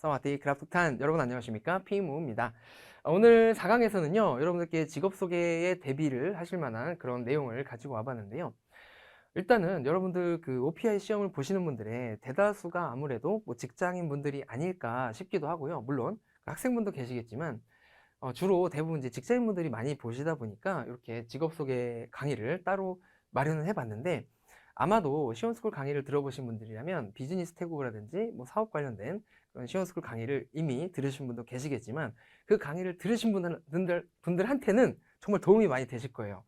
사와디크랍툭탄 여러분 안녕하십니까? 피무입니다. 오늘 4강에서는요 여러분들께 직업 소개에 대비를 하실 만한 그런 내용을 가지고 와봤는데요. 일단은 여러분들 그 OPI 시험을 보시는 분들의 대다수가 아무래도 뭐 직장인 분들이 아닐까 싶기도 하고요. 물론 학생분도 계시겠지만 주로 대부분 이제 직장인분들이 많이 보시다 보니까 이렇게 직업 소개 강의를 따로 마련을 해봤는데, 아마도 시원스쿨 강의를 들어보신 분들이라면 비즈니스 태국어라든지 뭐 사업 관련된 그런 시원스쿨 강의를 이미 들으신 분도 계시겠지만, 그 강의를 들으신 분들한테는 정말 도움이 많이 되실 거예요.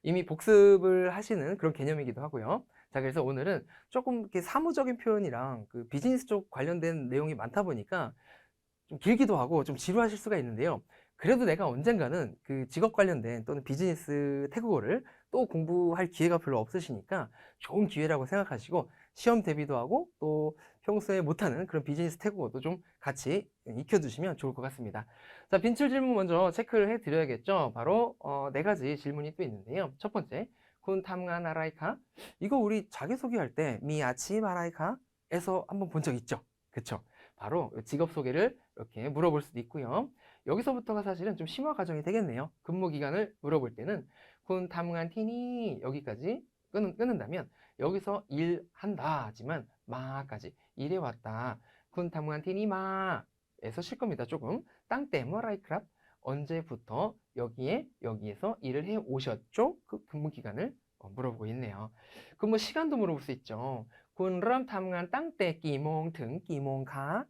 이미 복습을 하시는 그런 개념이기도 하고요. 자, 그래서 오늘은 조금 이렇게 사무적인 표현이랑 그 비즈니스 쪽 관련된 내용이 많다 보니까 좀 길기도 하고 좀 지루하실 수가 있는데요. 그래도 내가 언젠가는 그 직업 관련된 또는 비즈니스 태국어를 또 공부할 기회가 별로 없으시니까 좋은 기회라고 생각하시고 시험 대비도 하고 또 평소에 못하는 그런 비즈니스 태국어도 좀 같이 익혀두시면 좋을 것 같습니다. 자, 빈출 질문 먼저 체크를 해드려야겠죠. 바로 네 가지 질문이 또 있는데요. 첫 번째, 군 탐관 아라이카. 이거 우리 자기소개할 때 미아치 마라이카에서 한번 본 적 있죠? 그쵸? 바로 직업 소개를 이렇게 물어볼 수도 있고요. 여기서부터가 사실은 좀 심화 과정이 되겠네요. 근무 기간을 물어볼 때는 군 탐관 티니 여기까지 끊는다면 여기서 일한다 하지만 마까지 일해왔다. 군 탐관 티니 마에서 쉴 겁니다. 조금 땅때 뭐라이크랍 언제부터 여기에서 일을 해 오셨죠? 그 근무 기간을 물어보고 있네요. 근무 시간도 물어볼 수 있죠. 군 럼 탐관 땅때 끼몽 등 끼몽 가.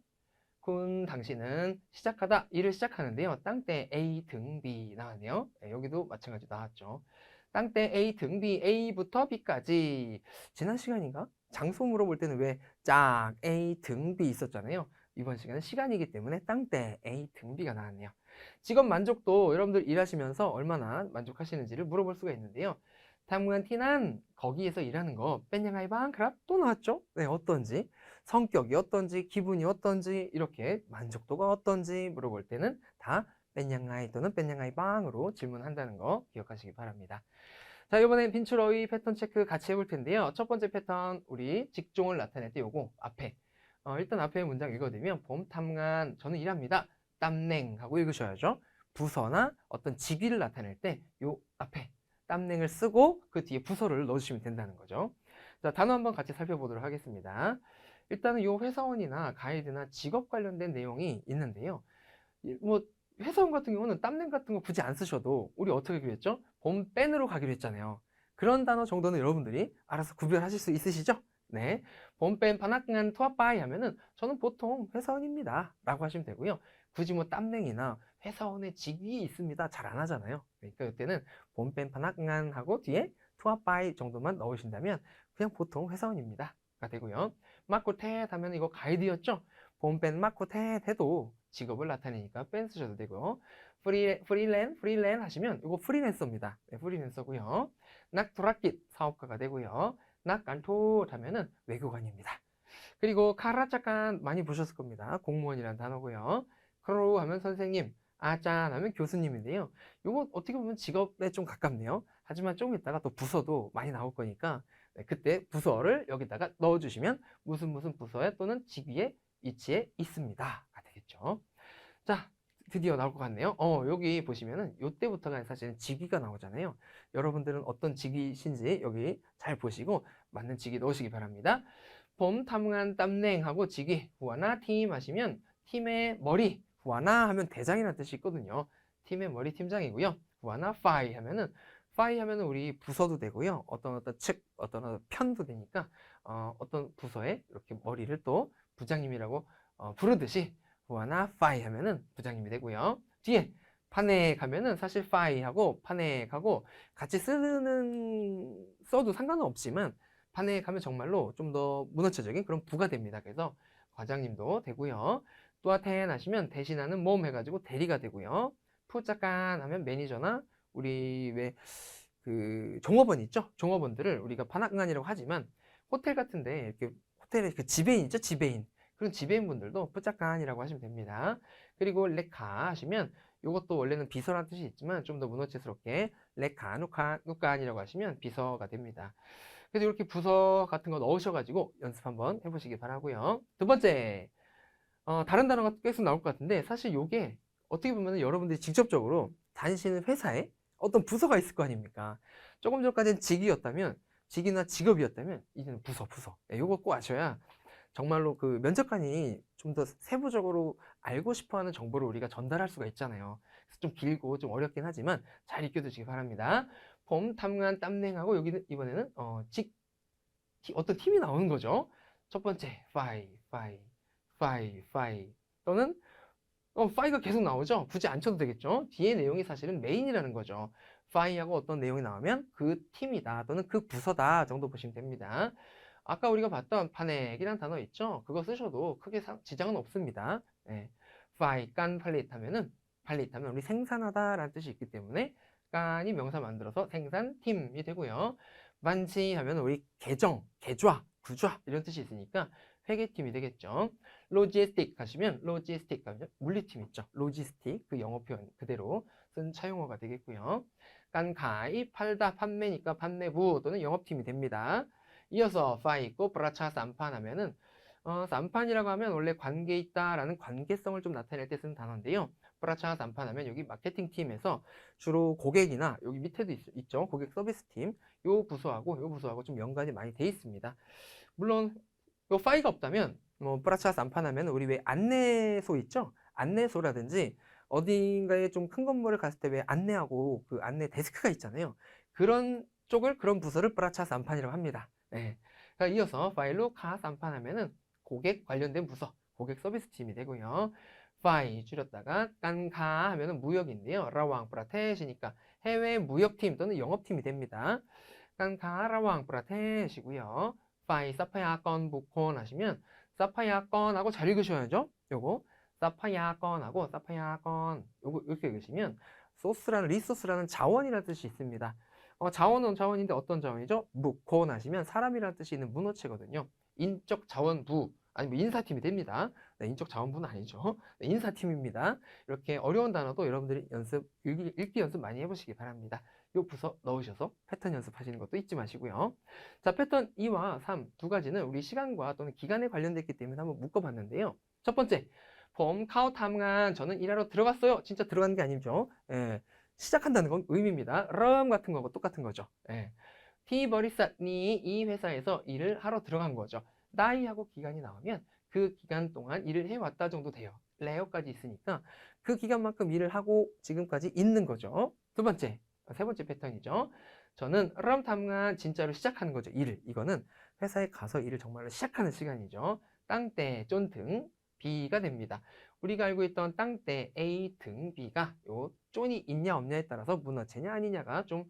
군 당신은 시작하다 일을 시작하는데요. 땅때 A 등 B 나왔네요. 네, 여기도 마찬가지로 나왔죠. 땅때 A 등 B, A부터 B까지. 지난 시간인가? 장소 물어볼 때는 왜 짝 A 등 B 있었잖아요. 이번 시간은 시간이기 때문에 땅때 A 등 B가 나왔네요. 직업 만족도 여러분들 일하시면서 얼마나 만족하시는지를 물어볼 수가 있는데요. 탐관 티난 거기에서 일하는 거 뺀냥아이방 크랍 또 나왔죠? 네, 어떤지, 성격이 어떤지, 기분이 어떤지, 이렇게 만족도가 어떤지 물어볼 때는 다 뺀냥아이 또는 뺀냥아이방으로 질문한다는 거 기억하시기 바랍니다. 자, 이번엔 빈출어의 패턴 체크 같이 해볼 텐데요. 첫 번째 패턴, 우리 직종을 나타낼 때 요거 앞에 일단 앞에 문장 읽어드리면 봄 탐관 저는 일합니다. 땀냉 하고 읽으셔야죠. 부서나 어떤 직위를 나타낼 때 요 앞에 땀냉을 쓰고 그 뒤에 부서를 넣어주시면 된다는 거죠. 자, 단어 한번 같이 살펴보도록 하겠습니다. 일단은 요 회사원이나 가이드나 직업 관련된 내용이 있는데요. 뭐 회사원 같은 경우는 땀냄 같은 거 굳이 안 쓰셔도 우리 어떻게 하기로 했죠? 봄뺀으로 가기로 했잖아요. 그런 단어 정도는 여러분들이 알아서 구별하실 수 있으시죠? 네. 봄뺀 파낙간 투아빠이 하면은 저는 보통 회사원입니다 라고 하시면 되고요. 굳이 뭐 땀냉이나 회사원의 직위 있습니다 잘 안 하잖아요. 그러니까 이때는 봄뺀 파낙간 하고 뒤에 투아빠이 정도만 넣으신다면 그냥 보통 회사원입니다가 되고요. 마코테 하면 이거 가이드였죠? 봄뺀 마코테 해도 직업을 나타내니까 뺀 쓰셔도 되고요. 프리랜 하시면 이거 프리랜서입니다. 네, 프리랜서고요. 낙도라깃 사업가가 되고요. 낙간토 하면은 외교관입니다. 그리고 카라짜깐 많이 보셨을 겁니다. 공무원이라는 단어고요. 크로우 하면 선생님, 아짠 하면 교수님인데요. 이거 어떻게 보면 직업에 좀 가깝네요. 하지만 조금 있다가 또 부서도 많이 나올 거니까 네, 그때 부서를 여기다가 넣어주시면 무슨 부서에 또는 직위에 위치에 있습니다가 되겠죠. 자, 드디어 나올 것 같네요. 여기 보시면은 요때부터가 사실은 직위가 나오잖아요. 여러분들은 어떤 직위신지 여기 잘 보시고 맞는 직위 넣으시기 바랍니다. 봄 탐관 땀냉하고 직위 후아나 팀 하시면 팀의 머리, 후아나 하면 대장이라는 뜻이 있거든요. 팀의 머리 팀장이고요. 후아나 파이 하면은 우리 부서도 되고요. 어떤 측, 어떤 편도 되니까 어떤 부서에 이렇게 머리를 또 부장님이라고 부르듯이 후아나 파이 하면은 부장님이 되고요. 뒤에 파넥 하면은 사실 파이하고 파넥하고 같이 써도 상관은 없지만 파넥 하면 정말로 좀 더 문어체적인 그런 부가 됩니다. 그래서 과장님도 되고요. 또아텐 하시면 대신하는 몸 해가지고 대리가 되고요. 푸짜깐 하면 매니저나 우리 왜 그 종업원 있죠? 종업원들을 우리가 파낙간이라고 하지만 호텔 같은데 이렇게 호텔에 그 지배인 있죠? 지배인. 그런 지배인분들도 뿌짝간이라고 하시면 됩니다. 그리고 레카 하시면 이것도 원래는 비서라는 뜻이 있지만 좀 더 문어체스럽게 레카, 누칸이라고 하시면 비서가 됩니다. 그래서 이렇게 부서 같은 거 넣으셔가지고 연습 한번 해보시기 바라고요. 두 번째, 다른 단어가 계속 나올 것 같은데 사실 요게 어떻게 보면 여러분들이 직접적으로 다니시는 회사에 어떤 부서가 있을 거 아닙니까? 조금 전까지는 직위였다면 직위나 직업이었다면 이제는 부서. 네, 요거 꼭 아셔야 정말로 그 면접관이 좀 더 세부적으로 알고 싶어하는 정보를 우리가 전달할 수가 있잖아요. 그래서 좀 길고 좀 어렵긴 하지만 잘 익혀두시기 바랍니다. 봄, 탐관, 땀냉하고 여기는 이번에는 어떤 팀이 나오는 거죠. 첫 번째, 파이 또는 파이가 계속 나오죠. 굳이 안 쳐도 되겠죠. 뒤에 내용이 사실은 메인이라는 거죠. 파이하고 어떤 내용이 나오면 그 팀이다 또는 그 부서다 정도 보시면 됩니다. 아까 우리가 봤던 파넥이라는 단어 있죠. 그거 쓰셔도 크게 지장은 없습니다. 네. 파이, 깐, 팔릿 하면은 팔릿 하면 우리 생산하다라는 뜻이 있기 때문에 깐이 명사 만들어서 생산팀이 되고요. 만지 하면 우리 계정, 계좌, 구좌 이런 뜻이 있으니까 회계팀이 되겠죠. 로지스틱 하시면 로지스틱 하면 물리팀 있죠. 로지스틱 그 영어 표현 그대로 쓴 차용어가 되겠고요. 깐가이 팔다 판매니까 판매부 또는 영업팀이 됩니다. 이어서 파이 있고 브라차 쌈판 하면은 쌈판이라고 하면 원래 관계 있다라는 관계성을 좀 나타낼 때 쓰는 단어인데요. 브라차 쌈판 하면 여기 마케팅 팀에서 주로 고객이나 여기 밑에도 있죠. 고객 서비스 팀 요 부서하고 좀 연관이 많이 돼 있습니다. 물론 요 파이가 없다면 뭐 브라차 쌈판하면 우리 왜 안내소 있죠? 안내소라든지 어딘가에 좀 큰 건물을 갔을 때 왜 안내하고 그 안내 데스크가 있잖아요. 그런 쪽을 그런 부서를 브라차 쌈판이라고 합니다. 네. 그러니까 이어서 파일로 카 쌈판하면은 고객 관련된 부서, 고객 서비스 팀이 되고요. 파이 줄였다가 깐카 하면은 무역인데요. 라왕 브라테시니까 해외 무역팀 또는 영업팀이 됩니다. 깐카 라왕 브라테시고요. 파이 사파야 건 부콘 하시면 사파야 건하고 잘 읽으셔야죠. 요거 사파야 건하고 사파야 건 요거 이렇게 읽으시면 소스라는 리소스라는 자원이라는 뜻이 있습니다. 자원은 자원인데 어떤 자원이죠? 무콘 하시면 사람이라는 뜻이 있는 문어체거든요. 인적 자원부 아니면 인사팀이 됩니다. 네, 인적 자원부는 아니죠. 네, 인사팀입니다. 이렇게 어려운 단어도 여러분들이 읽기 연습 많이 해보시기 바랍니다. 요 부서 넣으셔서 패턴 연습하시는 것도 잊지 마시고요. 자, 패턴 2와 3 두 가지는 우리 시간과 또는 기간에 관련됐기 때문에 한번 묶어봤는데요. 첫 번째, 봄 카우 탐관 저는 일하러 들어갔어요. 진짜 들어가는 게 아니죠. 예, 시작한다는 건 의미입니다. 럼 같은 거고 똑같은 거죠. 예. 티버리사니 이 회사에서 일을 하러 들어간 거죠. 나이하고 기간이 나오면 그 기간 동안 일을 해왔다 정도 돼요. 레어까지 있으니까 그 기간만큼 일을 하고 지금까지 있는 거죠. 두 번째, 세 번째 패턴이죠. 저는 럼 탐관 진짜로 시작하는 거죠. 일을. 이거는 회사에 가서 일을 정말로 시작하는 시간이죠. 땅때 쫀등 B가 됩니다. 우리가 알고 있던 땅때 A 등 B가 요 쫀이 있냐 없냐에 따라서 문어체냐 아니냐가 좀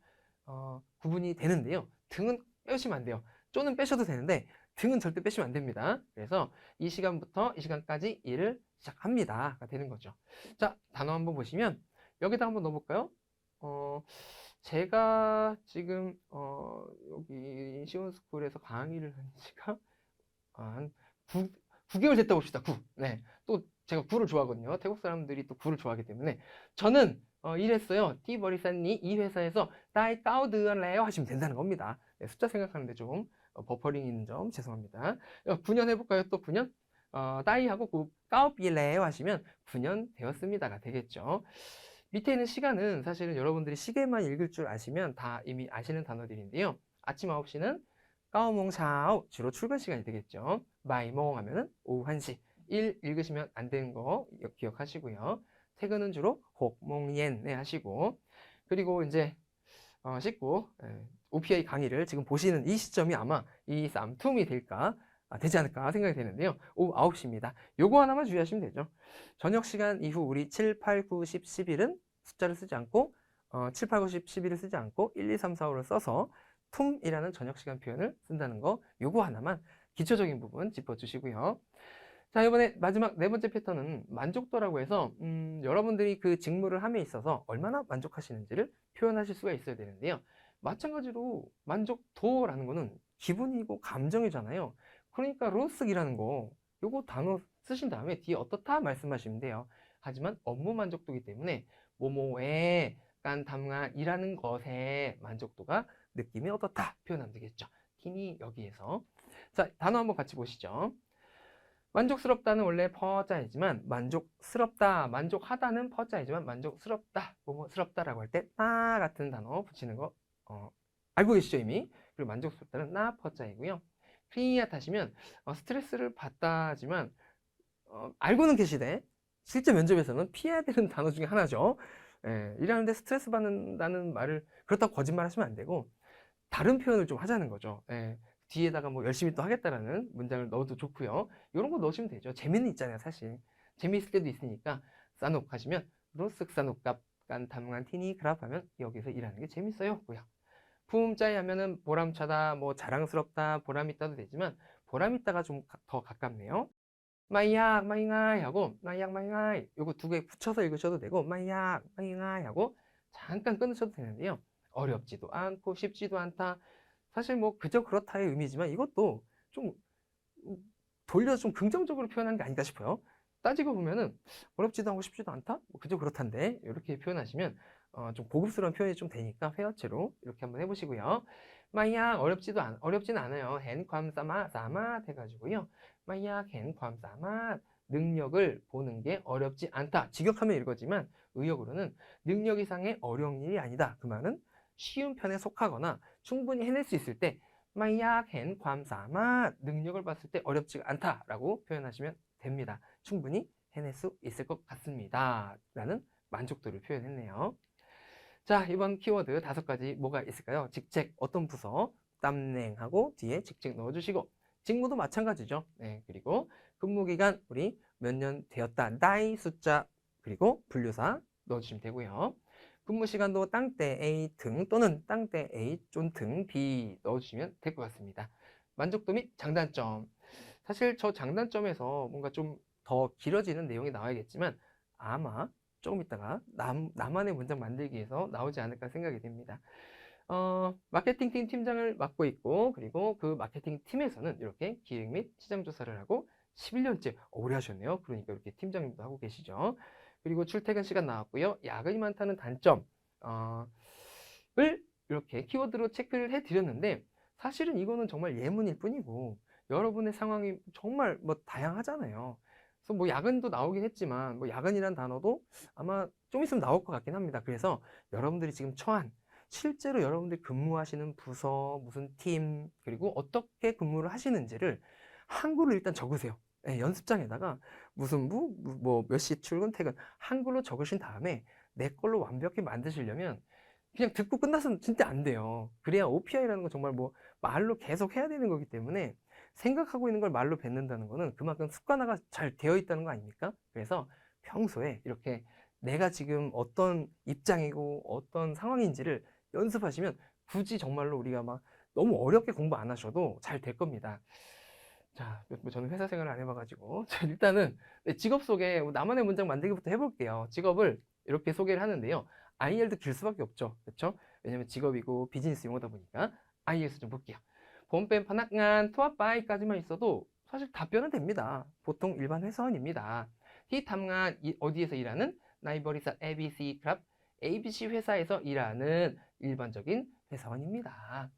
구분이 되는데요. 등은 빼시면 안 돼요. 쫀은 빼셔도 되는데 등은 절대 빼시면 안 됩니다. 그래서 이 시간부터 이 시간까지 일을 시작합니다가 되는 거죠. 자, 단어 한번 보시면 여기다 한번 넣어볼까요? 제가 지금 여기 시온스쿨에서 강의를 한 지가 한 9개월 됐다 봅시다. 9. 네. 또 제가 9를 좋아하거든요. 태국 사람들이 또 9를 좋아하기 때문에 저는 일했어요. 티버리사니 이 회사에서 다이 까우드레요 하시면 된다는 겁니다. 네, 숫자 생각하는데 좀 버퍼링 있는 점 죄송합니다. 9년 해볼까요? 또 9년? 다이하고 까우비레요 하시면 9년 되었습니다가 되겠죠. 밑에 있는 시간은 사실은 여러분들이 시계만 읽을 줄 아시면 다 이미 아시는 단어들인데요. 아침 9시는 까오몽샤오 주로 출근 시간이 되겠죠. 마이몽 하면은 오후 1시. 1 읽으시면 안 되는 거 기억하시고요. 퇴근은 주로 혹몽옌 하시고 그리고 이제 씻고 OPI 강의를 지금 보시는 이 시점이 아마 이 쌈툼이 되지 않을까 생각이 되는데요. 오후 9시입니다. 요거 하나만 주의하시면 되죠. 저녁 시간 이후 우리 7, 8, 9, 10, 11은 숫자를 쓰지 않고 7, 8, 9, 10, 11을 쓰지 않고 1, 2, 3, 4, 5를 써서 툼이라는 저녁 시간 표현을 쓴다는 거 요거 하나만 기초적인 부분 짚어주시고요. 자, 이번에 마지막 네 번째 패턴은 만족도라고 해서 여러분들이 그 직무를 함에 있어서 얼마나 만족하시는지를 표현하실 수가 있어야 되는데요. 마찬가지로 만족도라는 거는 기분이고 감정이잖아요. 그러니까 로스기라는 거 요거 단어 쓰신 다음에 뒤에 어떻다 말씀하시면 돼요. 하지만 업무 만족도이기 때문에 뭐뭐에 깐탐관이라는 것에 만족도가 느낌이 어떻다 표현하면 되겠죠. 팀이 여기에서 자 단어 한번 같이 보시죠. 만족스럽다는 원래 퍼자이지만 만족스럽다, 만족하다는 퍼자이지만 만족스럽다, 뭐뭐스럽다라고 할 때 나 같은 단어 붙이는 거 알고 계시죠 이미? 그리고 만족스럽다는 나 퍼자이고요. 크리앗 하시면 스트레스를 받다지만 알고는 계시되 실제 면접에서는 피해야 되는 단어 중에 하나죠. 예, 일하는데 스트레스 받는다는 말을 그렇다고 거짓말 하시면 안 되고 다른 표현을 좀 하자는 거죠. 예, 뒤에다가 뭐 열심히 또 하겠다라는 문장을 넣어도 좋고요. 이런 거 넣으시면 되죠. 재미는 있잖아요, 사실. 재미있을 때도 있으니까 싸녹 하시면 로쓱 싸녹갑 깐 탐관 티니 그랍 하면 여기서 일하는 게 재밌어요. 고요. 부음자이 하면은 보람차다, 뭐 자랑스럽다, 보람있다도 되지만 보람있다가 좀 더 가깝네요. 마이약, 마이가이 하고 마이약, 마이가이 요거 두 개 붙여서 읽으셔도 되고 마이약, 마이가이 하고 잠깐 끊으셔도 되는데요. 어렵지도 않고 쉽지도 않다. 사실 뭐 그저 그렇다의 의미지만 이것도 좀 돌려서 좀 긍정적으로 표현한 게 아닌가 싶어요. 따지고 보면은 어렵지도 않고 쉽지도 않다? 뭐 그저 그렇단데 이렇게 표현하시면 좀 고급스러운 표현이 좀 되니까 회화체로 이렇게 한번 해보시고요. 마이약 어렵진 않아요. 헨 괌사마 사마 해가지고요. 마이약 헨 괌사마 능력을 보는 게 어렵지 않다. 직역하면 이거지만 의역으로는 능력 이상의 어려운 일이 아니다. 그 말은 쉬운 편에 속하거나 충분히 해낼 수 있을 때 마이약 헨 괌사마 능력을 봤을 때 어렵지가 않다라고 표현하시면 됩니다. 충분히 해낼 수 있을 것 같습니다. 라는 만족도를 표현했네요. 자, 이번 키워드 5가지 뭐가 있을까요? 직책, 어떤 부서, 땀냉하고 뒤에 직책 넣어주시고 직무도 마찬가지죠. 네, 그리고 근무기간 우리 몇 년 되었다, 나이 숫자 그리고 분류사 넣어주시면 되고요. 근무 시간도 땅대 A 등 또는 땅대 A 쫀등 B 넣어주시면 될 것 같습니다. 만족도 및 장단점. 사실 저 장단점에서 뭔가 좀 더 길어지는 내용이 나와야겠지만 아마 조금 있다가 나만의 문장 만들기 위해서 나오지 않을까 생각이 됩니다. 마케팅 팀 팀장을 맡고 있고 그리고 그 마케팅 팀에서는 이렇게 기획 및 시장 조사를 하고 11년째 오래 하셨네요. 그러니까 이렇게 팀장님도 하고 계시죠. 그리고 출퇴근 시간 나왔고요. 야근이 많다는 단점을 이렇게 키워드로 체크를 해드렸는데 사실은 이거는 정말 예문일 뿐이고 여러분의 상황이 정말 뭐 다양하잖아요. 그래서 뭐 야근도 나오긴 했지만 뭐 야근이란 단어도 아마 좀 있으면 나올 것 같긴 합니다. 그래서 여러분들이 지금 처한 실제로 여러분들이 근무하시는 부서, 무슨 팀, 그리고 어떻게 근무를 하시는지를 한글로 일단 적으세요. 네, 연습장에다가 무슨 뭐 몇 시 출근, 퇴근 한글로 적으신 다음에 내 걸로 완벽히 만드시려면 그냥 듣고 끝나서는 진짜 안 돼요. 그래야 OPI라는 건 정말 뭐 말로 계속 해야 되는 거기 때문에 생각하고 있는 걸 말로 뱉는다는 거는 그만큼 습관화가 잘 되어 있다는 거 아닙니까? 그래서 평소에 이렇게 내가 지금 어떤 입장이고 어떤 상황인지를 연습하시면 굳이 정말로 우리가 막 너무 어렵게 공부 안 하셔도 잘 될 겁니다. 자, 뭐 저는 회사 생활을 안 해봐가지고 일단은 직업 소개 나만의 문장 만들기부터 해볼게요. 직업을 이렇게 소개를 하는데요. IEL도 길 수밖에 없죠. 그렇죠? 왜냐면 직업이고 비즈니스 용어다 보니까 IELTS 좀 볼게요. 본펜 파낙간 투아빠이까지만 있어도 사실 답변은 됩니다. 보통 일반 회사원입니다. 히탐간 어디에서 일하는 나이버리사 ABC 클럽 ABC 회사에서 일하는 일반적인 회사원입니다.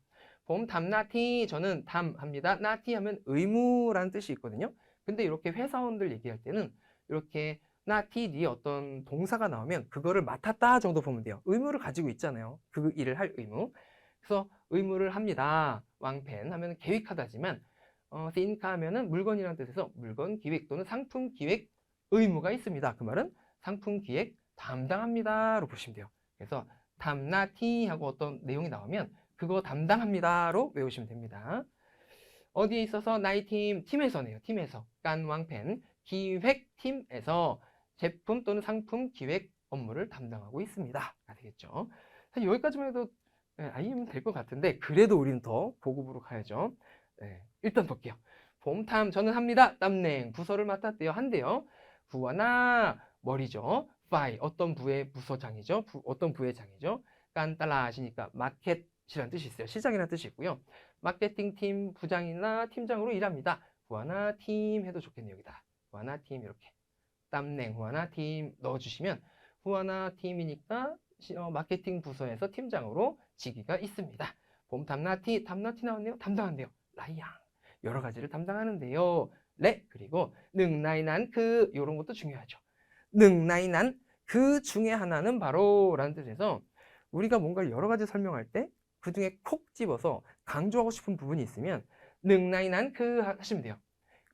봄 담나티 저는 담합니다. 나티 하면 의무라는 뜻이 있거든요. 근데 이렇게 회사원들 얘기할 때는 이렇게 나티 뒤에 어떤 동사가 나오면 그거를 맡았다 정도 보면 돼요. 의무를 가지고 있잖아요. 그 일을 할 의무. 그래서 의무를 합니다. 왕펜 하면 계획하다지만 싱카 하면은 물건이라는 뜻에서 물건 기획 또는 상품 기획 의무가 있습니다. 그 말은 상품 기획 담당합니다로 보시면 돼요. 그래서 담나티 하고 어떤 내용이 나오면 그거 담당합니다로 외우시면 됩니다. 어디에 있어서 나이 팀에서네요. 팀에서 깐 왕펜 기획팀에서 제품 또는 상품 기획 업무를 담당하고 있습니다. 되겠죠. 사실 여기까지만 해도 알면 될 것 같은데 그래도 우리는 더 고급으로 가야죠. 일단 볼게요. 봄탐 저는 합니다. 땀냉 부서를 맡았대요. 한대요. 부하나 머리죠. 파이 어떤 부의 부서장이죠. 어떤 부의 장이죠. 깐따라 하시니까 마켓이라는 뜻이 있어요. 시장이라는 뜻이 있고요. 마케팅 팀 부장이나 팀장으로 일합니다. 후아나 팀 해도 좋겠네요. 여기다. 후아나 팀 이렇게. 땀냉 후아나 팀 넣어주시면 후아나 팀이니까 마케팅 부서에서 팀장으로 직위가 있습니다. 봄 담나티 나왔네요. 담당한대요. 라이양. 여러 가지를 담당하는데요. 레 그리고 능나이난 그 요런 것도 중요하죠. 능나이난 그 중에 하나는 바로 라는 뜻에서 우리가 뭔가를 여러 가지 설명할 때 그 중에 콕 집어서 강조하고 싶은 부분이 있으면 능나이난 그 하시면 돼요.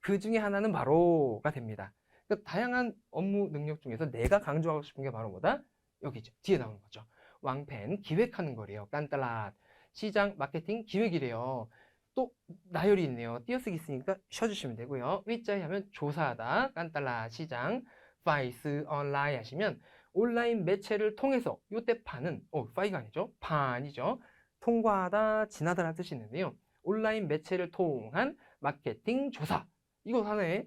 그 중에 하나는 바로가 됩니다. 그러니까 다양한 업무 능력 중에서 내가 강조하고 싶은 게 바로 뭐다? 여기죠. 뒤에 나오는 거죠. 왕팬 기획하는 거래요. 깐따라 시장 마케팅 기획이래요. 또 나열이 있네요. 띄어쓰기 있으니까 쉬어주시면 되고요. 위자에 하면 조사하다 깐따라 시장 파이스 온라인 하시면 온라인 매체를 통해서 요때 파는 파이가 아니죠. 판이죠. 통과하다 지나다라는 뜻이 있는데요. 온라인 매체를 통한 마케팅 조사 이거 하나의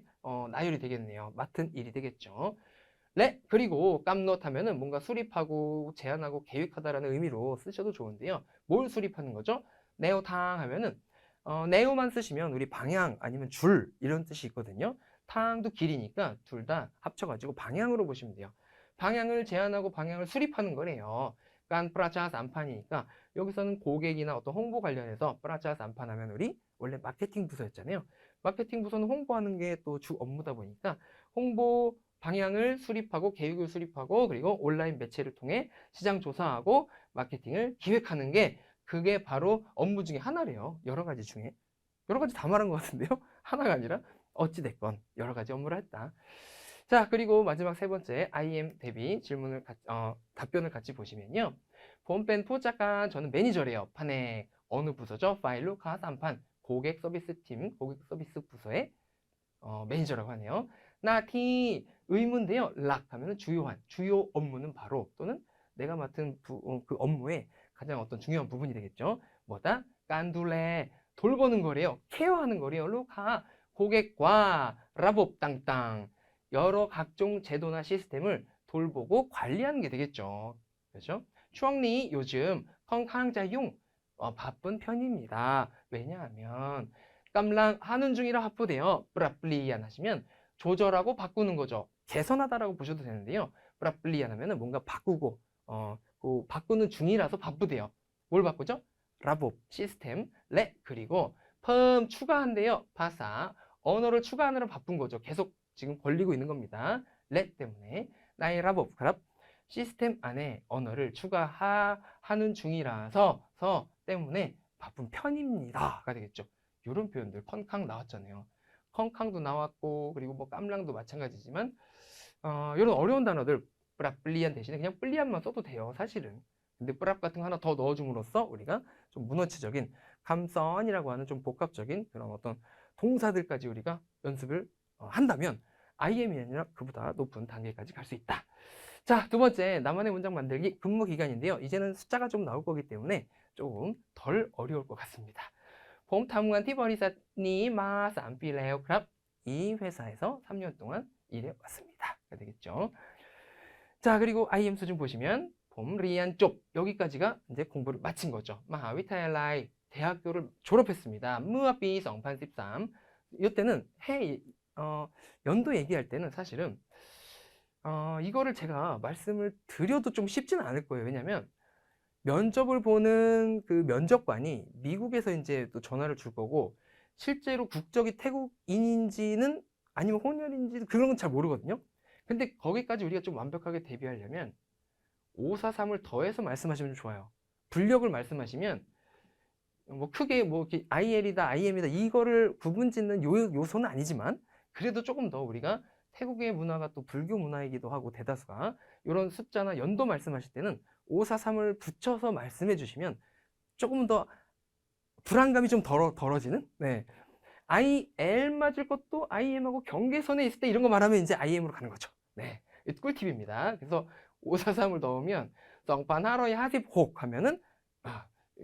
나열이 되겠네요. 맡은 일이 되겠죠. 네, 그리고 깜넛 하면은 뭔가 수립하고 제안하고 계획하다라는 의미로 쓰셔도 좋은데요. 뭘 수립하는 거죠? 네오탕 하면은 네오만 쓰시면 우리 방향 아니면 줄 이런 뜻이 있거든요. 탕도 길이니까 둘 다 합쳐가지고 방향으로 보시면 돼요. 방향을 제안하고 방향을 수립하는 거래요. 깐 프라차스 안판이니까 여기서는 고객이나 어떤 홍보 관련해서 프라차스 안판 하면 우리 원래 마케팅 부서였잖아요. 마케팅 부서는 홍보하는 게 또 주 업무다 보니까 홍보 방향을 수립하고 계획을 수립하고 그리고 온라인 매체를 통해 시장 조사하고 마케팅을 기획하는 게 그게 바로 업무 중에 하나래요. 여러 가지 중에. 여러 가지 다 말한 것 같은데요? 하나가 아니라 어찌됐건 여러 가지 업무를 했다. 자, 그리고 마지막 세 번째 IM 대비 질문을 답변을 같이 보시면요. 본펜 포착한 저는 매니저래요. 판에 어느 부서죠? 파일로 카산판 고객 서비스 팀, 고객 서비스 부서의 매니저라고 하네요. 나티 의무인데요. 락 하면 주요한 주요 업무는 바로 또는 내가 맡은 그 업무의 가장 어떤 중요한 부분이 되겠죠. 뭐다? 깐둘레 돌보는 거래요. 케어하는 거래요. 루카 고객과 라법 땅땅 여러 각종 제도나 시스템을 돌보고 관리하는 게 되겠죠. 그렇죠? 추억리 요즘 컹캉자용 바쁜 편입니다. 왜냐하면 깜랑 하는 중이라 바쁘대요. 브라플리안 하시면 조절하고 바꾸는 거죠. 개선하다라고 보셔도 되는데요. 브라플리안 하면은 뭔가 바꾸고 그 바꾸는 중이라서 바쁘대요. 뭘 바꾸죠? 라보 시스템 레 그리고 펌 추가한대요. 바사 언어를 추가하느라 바쁜 거죠. 계속 지금 걸리고 있는 겁니다. 레 때문에 나의 라보 그랍 시스템 안에 언어를 추가하는 중이라서 때문에 바쁜 편입니다가 되겠죠. 이런 표현들 컨캉 나왔잖아요. 컨캉도 나왔고 그리고 뭐 깜랑도 마찬가지지만 이런 어려운 단어들 브라플리안 대신에 그냥 플리안만 써도 돼요. 사실은. 근데 브랍 같은 거 하나 더 넣어줌으로써 우리가 좀 문어치적인 감선이라고 하는 좀 복합적인 그런 어떤 동사들까지 우리가 연습을 한다면 IM이 아니라 그보다 높은 단계까지 갈 수 있다. 자, 두 번째 나만의 문장 만들기 근무 기간인데요. 이제는 숫자가 좀 나올 거기 때문에 조금 덜 어려울 것 같습니다. 봄 탐관 티버리사니 마스 안필래요 그랍 이 회사에서 3년 동안 일해 왔습니다. 되겠죠. 자, 그리고 IM 수준 보시면 봄 리안 쪽 여기까지가 이제 공부를 마친 거죠. 마하위타엘라이 대학교를 졸업했습니다. 무아비 성판 13. 이때는 연도 얘기할 때는 사실은 이거를 제가 말씀을 드려도 좀 쉽지는 않을 거예요. 왜냐면 면접을 보는 그 면접관이 미국에서 이제 또 전화를 줄 거고 실제로 국적이 태국인인지는 아니면 혼혈인지 그런 건 잘 모르거든요. 근데 거기까지 우리가 좀 완벽하게 대비하려면 543을 더해서 말씀하시면 좋아요. 불력을 말씀하시면 뭐 크게 뭐 IL이다, IM이다 이거를 구분짓는 요소는 아니지만 그래도 조금 더 우리가 태국의 문화가 또 불교 문화이기도 하고 대다수가 이런 숫자나 연도 말씀하실 때는 543을 붙여서 말씀해 주시면 조금 더 불안감이 좀 덜어지는? 네. IL 맞을 것도 IM하고 경계선에 있을 때 이런 거 말하면 이제 IM으로 가는 거죠. 네. 꿀팁입니다. 그래서 543을 넣으면 성판하러의 하십혹 하면은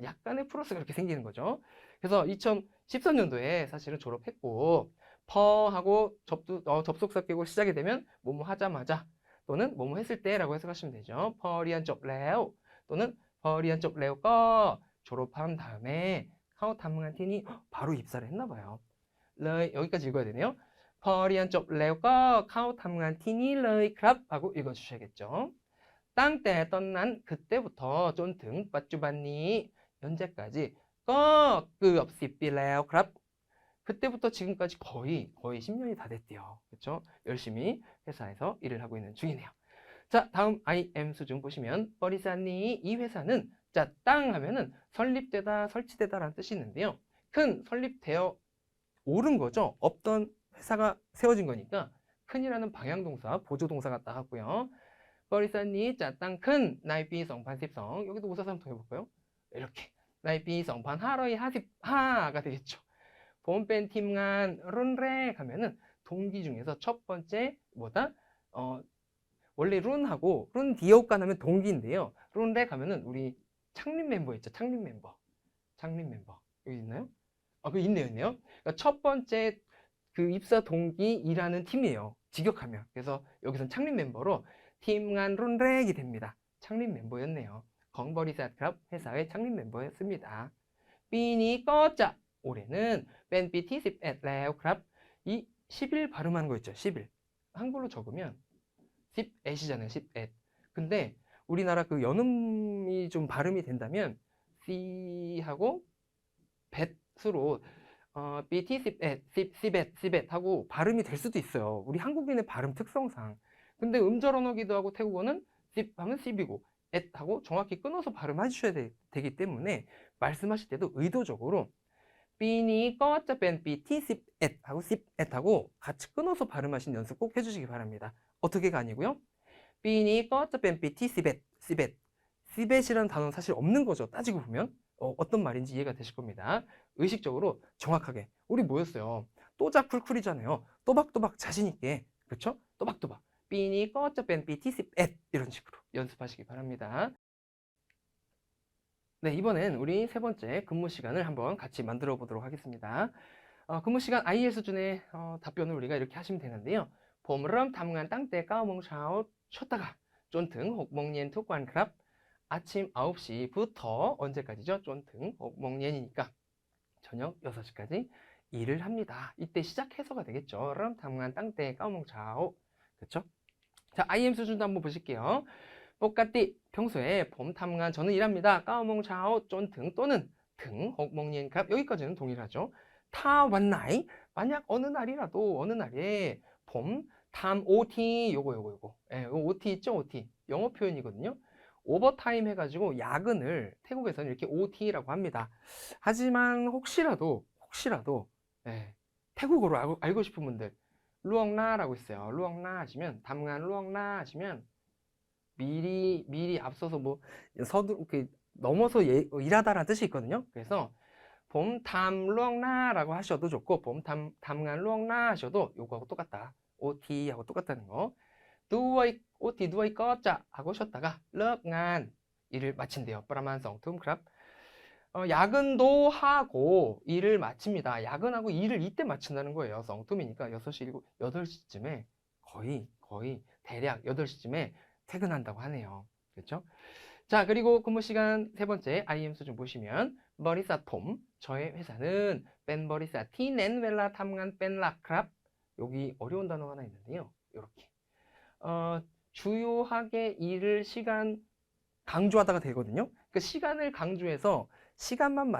약간의 플러스가 그렇게 생기는 거죠. 그래서 2013년도에 사실은 졸업했고 퍼하고 접속사 끼고 시작이 되면 뭐뭐 하자마자 또는 뭐뭐 했을 때라고 해석하시면 되죠. 퍼리안 쪽 레오 또는 퍼리안 쪽 레오 거 졸업한 다음에 카오 탐문한 팀이 바로 입사를 했나 봐요. 여기까지 읽어야 되네요. 퍼리안 쪽 레오 거 카오 탐문한 팀이 러이 크랍 하고 읽어주셔야겠죠. 땅때 떠난 그때부터 쫀등 빠쭈반니 현재까지 그 없이 빌래요 크랍 그때부터 지금까지 거의 10년이 다 됐대요. 그렇죠? 열심히 회사에서 일을 하고 있는 중이네요. 자, 다음 I am 수준 보시면 버리사니 이 회사는 자, 땅 하면은 설립되다, 설치되다라는 뜻이 있는데요. 큰 설립되어 오른 거죠. 없던 회사가 세워진 거니까 큰이라는 방향동사, 보조동사가 나갔고요. 버리사니 자, 땅 큰 나이비 성판십성 여기도 우사삼통 해볼까요? 이렇게 나이비 성판 하러이 하십 하가 되겠죠. 봄뺀 팀간 룬렉 하면은 동기 중에서 첫 번째 뭐다? 원래 룬하고 룬 디오간 하면 동기인데요. 룬렉 하면은 우리 창립 멤버 있죠. 창립 멤버. 창립 멤버. 여기 있나요? 아, 그 있네요. 그러니까 첫 번째 그 입사 동기이라는 팀이에요. 직역하면. 그래서 여기선 창립 멤버로 팀간 룬렉이 됩니다. 창립 멤버였네요. 건버리사트랍 회사의 창립 멤버였습니다. 삐니 꺼자 올해는 뺀삐티 10앳 레오 크랍 이 10일 발음하는 거 있죠. 10일. 한글로 적으면 10앳이잖아요. 10앳. 근데 우리나라 그 연음이 좀 발음이 된다면 C하고 뱃으로 BT 10앳, 10앳, 10앳 하고 발음이 될 수도 있어요. 우리 한국인의 발음 특성상. 근데 음절 언어기도 하고 태국어는 10 하면 10이고 앳 하고 정확히 끊어서 발음해 주셔야 되기 때문에 말씀하실 때도 의도적으로 삐니 꺼자 뺀 BT 10앳 하고 10앳 하고 같이 끊어서 발음하신 연습 꼭 해주시기 바랍니다. 어떻게가 아니고요. 삐니 꺼자 뺀 BT 10앳, 10앳. 10앳이라는 단어는 사실 없는 거죠. 따지고 보면 어떤 말인지 이해가 되실 겁니다. 의식적으로 정확하게 우리 뭐였어요? 또작 쿨쿨이잖아요. 또박또박 자신 있게 그렇죠? 또박또박 삐니 꺼자 뺀 BT 10앳 이런 식으로 연습하시기 바랍니다. 네, 이번엔 우리 세 번째 근무 시간을 한번 같이 만들어 보도록 하겠습니다. 근무 시간 IL 수준의 답변을 우리가 이렇게 하시면 되는데요. 봄 탐관 땅때 까몽샤오 쉬었다가 쫀등 혹몽년 툭관 크랍 아침 9시부터 언제까지죠? 쫀등 혹몽년이니까 저녁 6시까지 일을 합니다. 이때 시작해서가 되겠죠. 럼 탐관 땅때 까몽샤오 그렇죠? 자, IM 수준도 한번 보실게요. 똑같이 평소에 봄 탐관 저는 일합니다. 까오몽차오 쫀등 또는 등 혹몽니엔 갑 여기까지는 동일하죠. 타 완나이 만약 어느 날이라도 어느 날에 봄 탐 OT 요거 예, 요거 OT 있죠 OT 영어 표현이거든요. 오버타임 해가지고 야근을 태국에서는 이렇게 OT라고 합니다. 하지만 혹시라도 예, 태국어로 알고 싶은 분들 루엉나라고 있어요. 루엉나 하시면 담간 루엉나 하시면 미리 앞서서 뭐 넘어서 일하다라는 뜻이 있거든요. 그래서 봄 탐루엉나라고 하셔도 좋고 봄 탐간 루엉나 하셔도 요거하고 똑같다. OT하고 똑같다는 거. OT 누워이 꺼자 하고 쉬었다가 럭간 일을 마친대요. 빠라만성 툼크랍. 야근도 하고 일을 마칩니다. 야근하고 일을 이때 마친다는 거예요. 성툼이니까 6시, 8시쯤에 거의 대략 8시쯤에 퇴근한다고 하네요. 그렇죠? 자, 그리고 근무 시간 세 번째 IM 수준 보시면 머리사 톰 저의 회사는 뺀머리사 티넨웰라 탐간 뺀라크랍 여기 어려운 단어가 하나 있는데요. 이렇게 주요하게 일을 시간 강조하다가 되거든요. 그 시간을 강조해서 시간만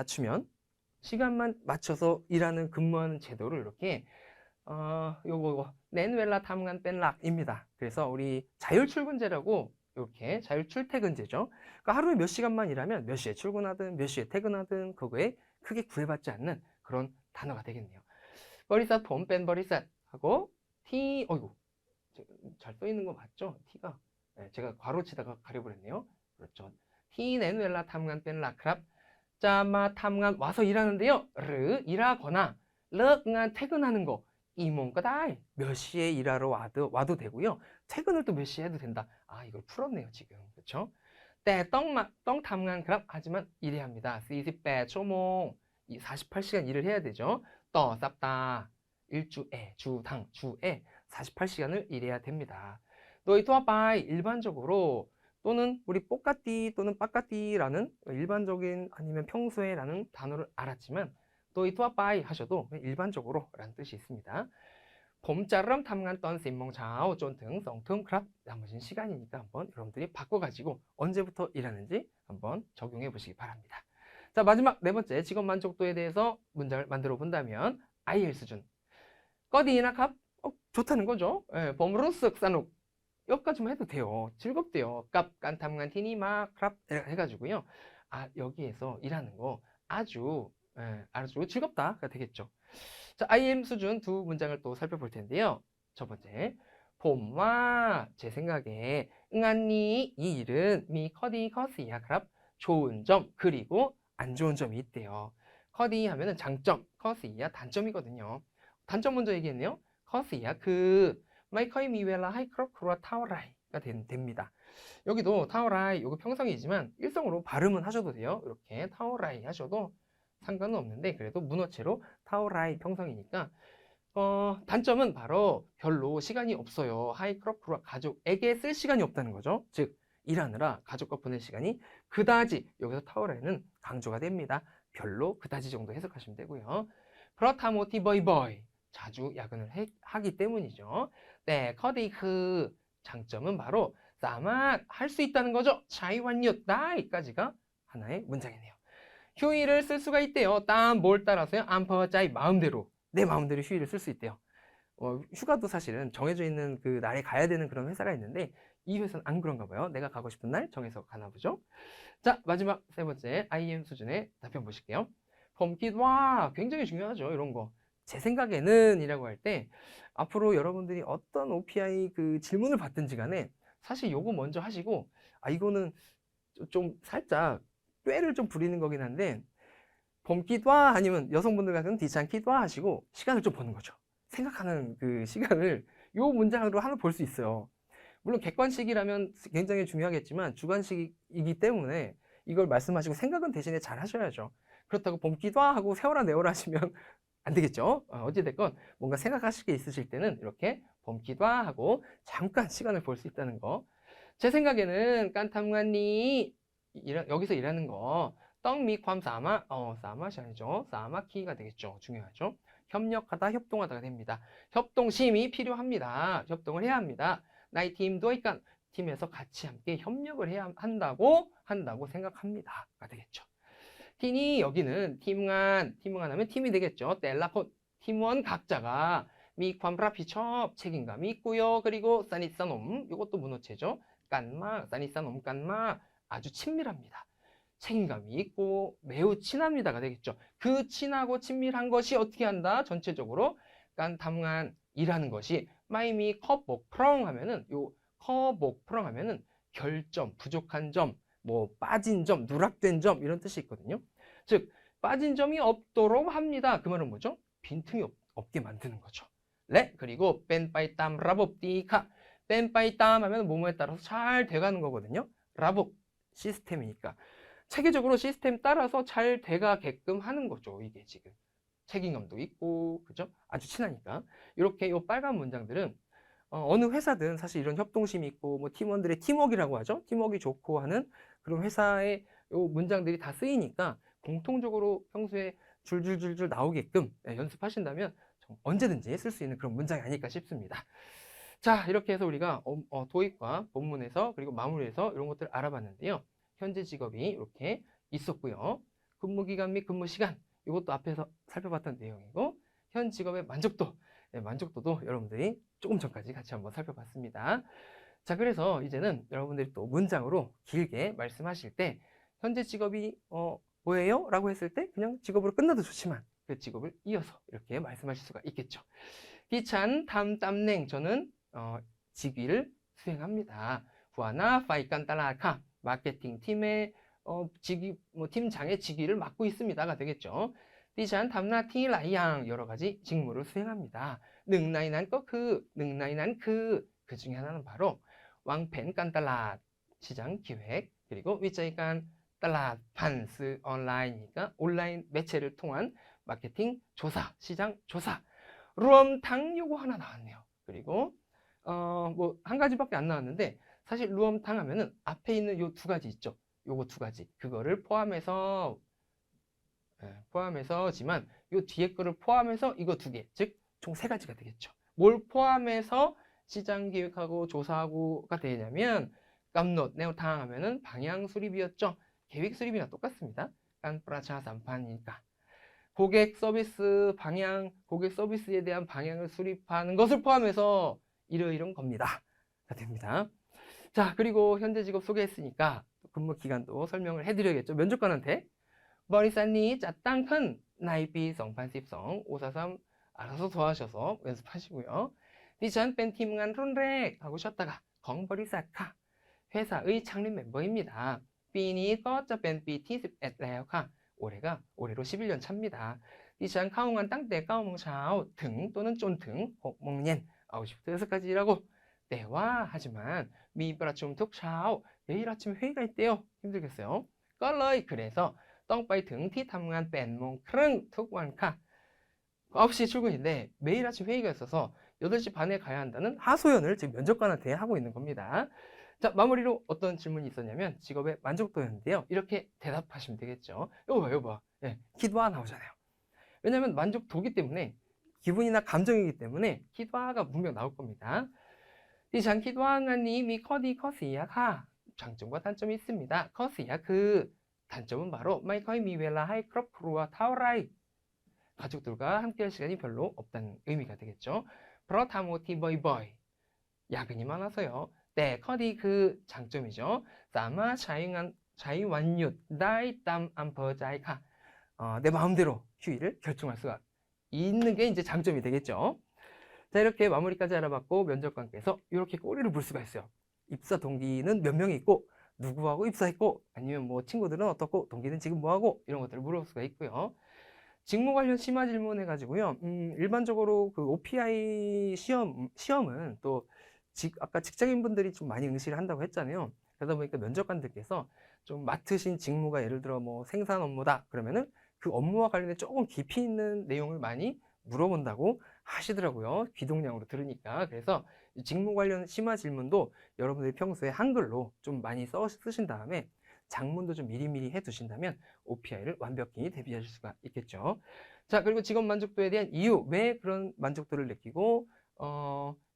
맞춰서 일하는 근무하는 제도를 이렇게 요거 낸웰라 탐간 뺀락입니다. 그래서 우리 자율출근제라고 이렇게 자율출퇴근제죠. 그러니까 하루에 몇 시간만 일하면 몇 시에 출근하든 몇 시에 퇴근하든 그거에 크게 구애받지 않는 그런 단어가 되겠네요. 버리삿 봄 뺀 버리삿 하고 어이구 잘 써 있는 거 맞죠? T가 네, 제가 괄호치다가 가려버렸네요. 그렇죠. 티넨웰라 탐간 뺀라크랍 짜마 탐간 와서 일하는데요. 일하거나 럭간 퇴근하는 거 이몽까다이 몇 시에 일하러 와도 되고요. 퇴근을 또 몇 시에 해도 된다. 아 이걸 풀었네요 지금. 그렇죠? 때 똥 탐간 그랍 하지만 일해야 합니다. 48초몽 48시간 일을 해야 되죠. 떠 쌉다 일주에 주에 48시간을 일해야 됩니다. 너희 토아바이 일반적으로 또는 우리 뽀까띠 또는 빠까띠라는 일반적인 아니면 평소에라는 단어를 알았지만 너희 토아바이 하셔도 일반적으로 라는 뜻이 있습니다. 봄자람 탐간 떤 sim몽차오 쫀등 성퉁 크랍 남으신 시간이니까 한번 여러분들이 바꿔가지고 언제부터 일하는지 한번 적용해 보시기 바랍니다. 자 마지막 네 번째 직업 만족도에 대해서 문장을 만들어 본다면 IL 수준. 꺼디나 갑? 좋다는 거죠. 예, 범루스 산옥. 여기까지만 해도 돼요. 즐겁대요. 깝, 깐탐간, 티니, 마, 크랍 해가지고요. 아, 여기에서 일하는 거 아주, 아주 즐겁다가 되겠죠. 자, IM 수준 두 문장을 또 살펴볼 텐데요. 첫 번째, 봄와 제 생각에 응아니 이 일은 미 커디 커스이야 크랍 좋은 점 그리고 안 좋은 점이 있대요. 커디 하면은 장점, 커스이야 단점이거든요. 단점 먼저 얘기했네요. 커스이야 마이커이 미웰라 하이크롭 크루아 타오라이가 됩니다. 여기도 타오라이 요거 평성이지만 일성으로 발음은 하셔도 돼요. 이렇게 타오라이 하셔도 상관은 없는데 그래도 문어체로 타오라이 평성이니까 단점은 바로 별로 시간이 없어요. 하이크롭 크루아 가족에게 쓸 시간이 없다는 거죠. 즉 일하느라 가족과 보낼 시간이 그다지 여기서 타오라이는 강조가 됩니다. 별로 그다지 정도 해석하시면 되고요. 그렇다 모티 버이버이 자주 야근을 하기 때문이죠. 네, 커디크 장점은 바로 싸맛 할 수 있다는 거죠. 차이완이었다이까지가 하나의 문장이네요. 휴일을 쓸 수가 있대요. 뭘 따라서요? 안퍼짜이 마음대로 내 마음대로 휴일을 쓸 수 있대요. 휴가도 사실은 정해져 있는 그 날에 가야 되는 그런 회사가 있는데 이 회사는 안 그런가 봐요. 내가 가고 싶은 날 정해서 가나 보죠. 자, 마지막 세 번째 IM 수준의 답변 보실게요. 봄깃와 굉장히 중요하죠. 이런 거. 제 생각에는 이라고 할 때 앞으로 여러분들이 어떤 OPI 그 질문을 받든지 간에 사실 요거 먼저 하시고 이거는 좀 살짝 꾀를 좀 부리는 거긴 한데 봄기도와 아니면 여성분들 같은 디찬기도와 하시고 시간을 좀 버는 거죠. 생각하는 그 시간을 요 문장으로 하나 볼 수 있어요. 물론 객관식이라면 굉장히 중요하겠지만 주관식이기 때문에 이걸 말씀하시고 생각은 대신에 잘 하셔야죠. 그렇다고 봄기도와 하고 세워라 내워라 하시면 안 되겠죠. 어찌됐건 뭔가 생각하실 게 있으실 때는 이렇게 봄기도와 하고 잠깐 시간을 볼 수 있다는 거. 제 생각에는 깐탐관니 여기서 일하는 거 떡미ความ사마 사마시 아니죠. 사마키가 되겠죠. 중요하죠. 협력하다 협동하다가 됩니다. 협동심이 필요합니다. 협동을 해야 합니다. 나의 팀도 그러니까 팀에서 같이 함께 협력을 해야 한다고 생각합니다가 되겠죠. 팀이 여기는 팀원 하면 팀이 되겠죠. 텔라포 팀원 각자가 미ความรับ ผิดชอบ 책임감이 있고요. 그리고 사니사놈 이것도 문어체죠. 깐마 사니사놈 깐마 아주 친밀합니다. 책임감이 있고 매우 친합니다가 되겠죠. 그 친하고 친밀한 것이 어떻게 한다? 전체적으로 깐탐한 일하는 것이 마이미 컵목프렁 하면은 요 컵목프렁 하면은 결점, 부족한 점, 뭐 빠진 점, 누락된 점 이런 뜻이 있거든요. 즉 빠진 점이 없도록 합니다. 그 말은 뭐죠? 빈틈이 없게 만드는 거죠. 네, 그리고 뺀빠이땀 라봅디카 뺀빠이땀 하면 뭐뭐에 따라서 잘 돼가는 거거든요. 라봅 시스템이니까 체계적으로 시스템 따라서 잘 돼가게끔 하는 거죠. 이게 지금 책임감도 있고 그죠? 아주 친하니까 이렇게 이 빨간 문장들은 어느 회사든 사실 이런 협동심이 있고 뭐 팀원들의 팀워크라고 하죠. 팀워크가 좋고 하는 그런 회사의 요 문장들이 다 쓰이니까 공통적으로 평소에 줄줄줄줄 나오게끔 연습하신다면 언제든지 쓸 수 있는 그런 문장이 아닐까 싶습니다. 자, 이렇게 해서 우리가 도입과 본문에서 그리고 마무리에서 이런 것들을 알아봤는데요. 현재 직업이 이렇게 있었고요. 근무기간 및 근무시간 이것도 앞에서 살펴봤던 내용이고 현 직업의 만족도 만족도도 여러분들이 조금 전까지 같이 한번 살펴봤습니다. 자, 그래서 이제는 여러분들이 또 문장으로 길게 말씀하실 때 현재 직업이 뭐예요? 라고 했을 때 그냥 직업으로 끝나도 좋지만 그 직업을 이어서 이렇게 말씀하실 수가 있겠죠. 기찬 탐땀냉 저는 직위를 수행합니다. 후아나 파이칸 딸라카 마케팅 팀의 직위 팀장의 직위를 맡고 있습니다가 되겠죠. 디찬 탐나티 라이양 여러 가지 직무를 수행합니다. 능나이난 능나이난 그 중에 하나는 바로 왕펜 깐달라 시장 기획 그리고 위자이간 달라 판스 온라인이니까 온라인 매체를 통한 마케팅 조사 시장 조사 루엄탕 요거 하나 나왔네요. 그리고 뭐 한 가지밖에 안 나왔는데 사실 루엄탕 하면은 앞에 있는 요 두 가지 있죠. 요거 두 가지 그거를 포함해서지만 요 뒤에 거를 포함해서 이거 두 개, 즉 총 세 가지가 되겠죠. 뭘 포함해서 시장 기획하고 조사하고가 되냐면 깜롯 네오탕 하면은 방향 수립이었죠. 계획 수립이랑 똑같습니다. 깐프라차 삼판이니까 고객 서비스 방향, 고객 서비스에 대한 방향을 수립하는 것을 포함해서 이러이런 겁니다. 가 됩니다. 자, 그리고 현재 직업 소개했으니까 근무 기간도 설명을 해드려야겠죠. 면접관한테. 머리산니 짜땅 큰 나이비 성판십성 543 알아서 더하셔서 연습하시고요. 디전 뺀팀한 룬렉 하고 쉬었다가 건버리사카 회사의 창립 멤버입니다. 삐니 꺼져 뺀 삐티 11แล้ว카 올해로 11년 차입니다. 디전 카웅한 땅때 까오몽샤오 등 또는 쫀등 혹몽년 9시부터 6시까지 일하고 때와 하지만 미브라춤 툭샤오 내일 아침 회의가 있대요. 힘들겠어요. 껄러이 그래서 떵빠이 등티 탐한 뺀몽 크릉 툭완카 9시 출근인데 매일 아침 회의가 있어서 8시 반에 가야 한다는 하소연을 지금 면접관한테 하고 있는 겁니다. 자, 마무리로 어떤 질문이 있었냐면 직업의 만족도였는데요. 이렇게 대답하시면 되겠죠. 여보 봐. 예, 키도아 나오잖아요. 왜냐하면 만족도기 때문에 기분이나 감정이기 때문에 키도아가 분명 나올 겁니다. 디장 키도아가니 미 커디 커스이야 카 장점과 단점이 있습니다. 커스이야 그 단점은 바로 마이커이 미웰라 하이 크롭프루와 타오라이 가족들과 함께할 시간이 별로 없다는 의미가 되겠죠. 브러타모티 버이버이 야근이 많아서요. 네, 커디 그 장점이죠. 사마 자이완윳 나이 땀안 버자이카 내 마음대로 휴일을 결정할 수가 있는 게 이제 장점이 되겠죠. 자, 이렇게 마무리까지 알아봤고 면접관께서 이렇게 꼬리를 물 수가 있어요. 입사 동기는 몇 명이 있고 누구하고 입사했고 아니면 뭐 친구들은 어떻고 동기는 지금 뭐하고 이런 것들을 물어볼 수가 있고요. 직무 관련 심화 질문 해가지고요. 일반적으로 그 OPI 시험은 또 아까 직장인분들이 좀 많이 응시를 한다고 했잖아요. 그러다 보니까 면접관들께서 좀 맡으신 직무가 예를 들어 뭐 생산 업무다 그러면은 그 업무와 관련해 조금 깊이 있는 내용을 많이 물어본다고 하시더라고요. 귀동량으로 들으니까. 그래서 직무 관련 심화 질문도 여러분들이 평소에 한글로 좀 많이 쓰신 다음에 장문도 좀 미리미리 해두신다면 OPI를 완벽히 대비하실 수가 있겠죠. 자, 그리고 직업 만족도에 대한 이유, 왜 그런 만족도를 느끼고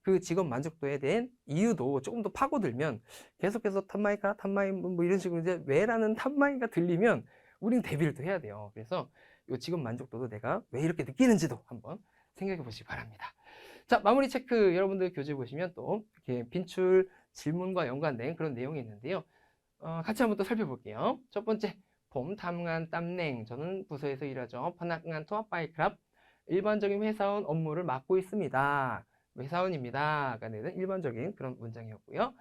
그 직업 만족도에 대한 이유도 조금 더 파고들면 계속해서 탑마이 뭐 이런 식으로 이제 왜라는 탑마이가 들리면 우리는 대비를 또 해야 돼요. 그래서 이 직업 만족도도 내가 왜 이렇게 느끼는지도 한번 생각해 보시기 바랍니다. 자, 마무리 체크 여러분들 교재 보시면 또 이렇게 빈출 질문과 연관된 그런 내용이 있는데요. 같이 한번 또 살펴볼게요. 첫 번째, 봄 탐관 땀냉. 저는 부서에서 일하죠. 파낙간 투아파이크랍. 일반적인 회사원 업무를 맡고 있습니다. 회사원입니다가 되는 일반적인 그런 문장이었고요.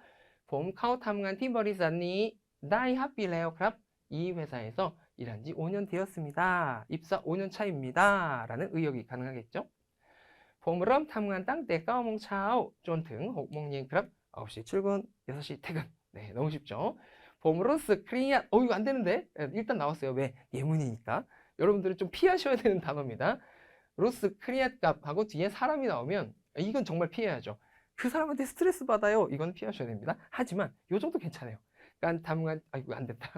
봄 카우 탐관 팀버리사니 나이 합비레오 크랍. 이 회사에서 일한 지 5년 되었습니다. 입사 5년 차입니다. 라는 의역이 가능하겠죠. 봄럼 탐관 땅때 까오몽 차오 쫀등 혹몽잉 크랍. 9시 출근, 6시 퇴근. 네, 너무 쉽죠. 봄으로스 크리아 이거 안 되는데 일단 나왔어요. 왜? 예문이니까. 여러분들은 좀 피하셔야 되는 단어입니다. 로스 크리앗 값하고 뒤에 사람이 나오면 이건 정말 피해야죠. 그 사람한테 스트레스 받아요. 이건 피하셔야 됩니다. 하지만 요 정도 괜찮아요. 그러니까 당분간 이거 안 된다.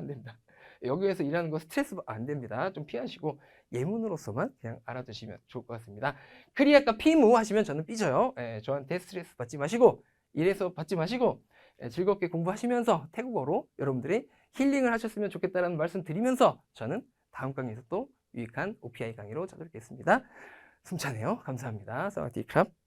여기에서 일하는 거 스트레스 안 됩니다. 좀 피하시고 예문으로서만 그냥 알아두시면 좋을 것 같습니다. 크리앗과 피무 하시면 저는 삐져요. 저한테 스트레스 받지 마시고 일에서 받지 마시고 즐겁게 공부하시면서 태국어로 여러분들이 힐링을 하셨으면 좋겠다는 말씀 드리면서 저는 다음 강의에서 또 유익한 OPI 강의로 찾아뵙겠습니다. 숨차네요. 감사합니다. 사와디크랍.